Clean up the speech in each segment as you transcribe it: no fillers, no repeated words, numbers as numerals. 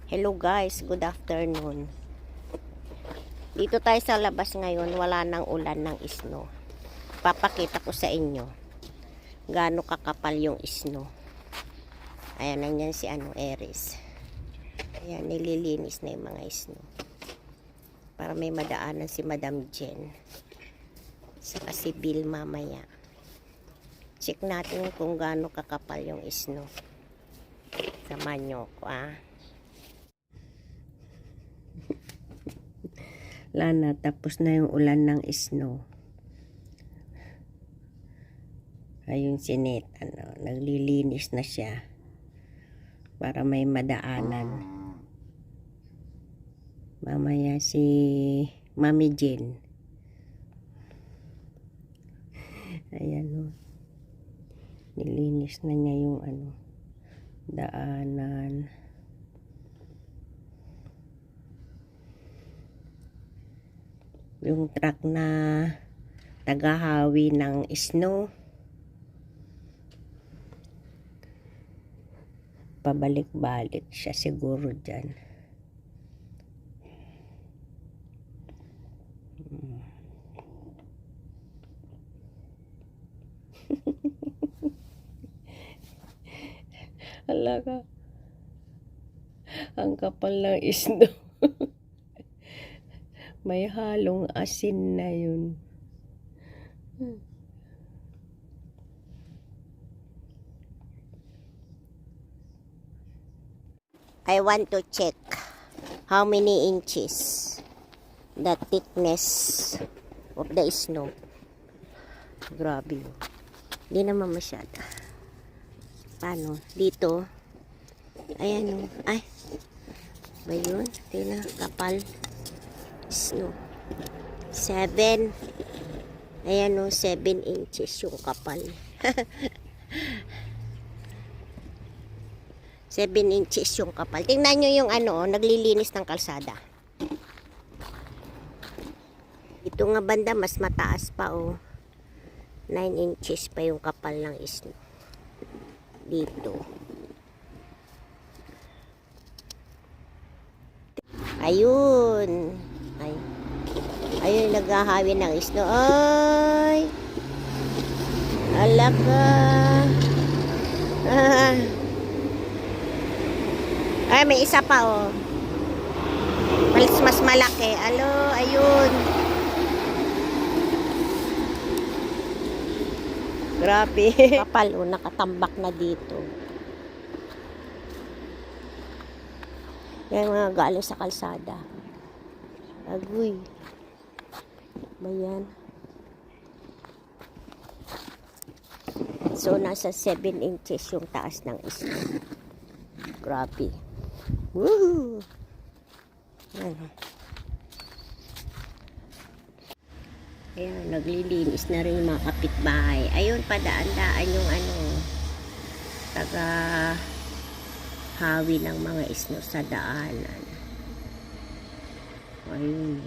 Hello guys, good afternoon. Dito tayo sa labas ngayon, wala nang ulan ng snow. Papakita ko sa inyo gaano kakapal yung snow. Ayan, nandiyan si Aries. Ayan, nililinis na yung mga snow. Para may madaanan si Madam Jen. Saka si Bill mamaya. Check natin kung gaano kakapal yung snow. Samahan nyo ko, Lana, tapos na yung ulan ng snow. Ayun si Nate, naglilinis na siya para may madaanan. Mamaya si Mami Jen. Ayan, nilinis na niya yung daanan. Yung truck na tagahawi ng snow, pabalik-balik siya siguro dyan. Alaga, ang kapal ng snow. May halong asin na yun. I want to check how many inches the thickness of the snow. Grabe. Hindi naman masyado. Paano? Dito. Ayan. Ay. Ba yun? Tingnan. Kapal. Snow. 7. Ayan 7 inches yung kapal. 7 inches yung kapal. Tingnan nyo yung naglilinis ng kalsada. Ito nga banda, mas mataas pa 9 inches pa yung kapal ng snow. Dito. Ayun. Ayun, naghahawi ng snow. Ay! Alaka! Ay, may isa pa mas malaki. Ayun. Grabe. Kapal, nakatambak na dito. Yan mga galing sa kalsada. Agoy. Bayan. So, nasa 7 inches yung taas ng snow. Grabe. Woo! Ayan, naglilinis na rin yung mga kapitbahay. Ayun, padaan-daan yung taga hawi ng mga snow sa daanan. Ayun.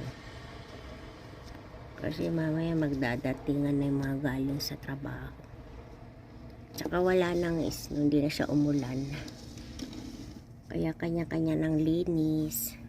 Kasi mamaya magdadatingan na yung mga galing sa trabaho. Tsaka wala nang snow, hindi na siya umulan. Kaya kanya-kanya ng linis.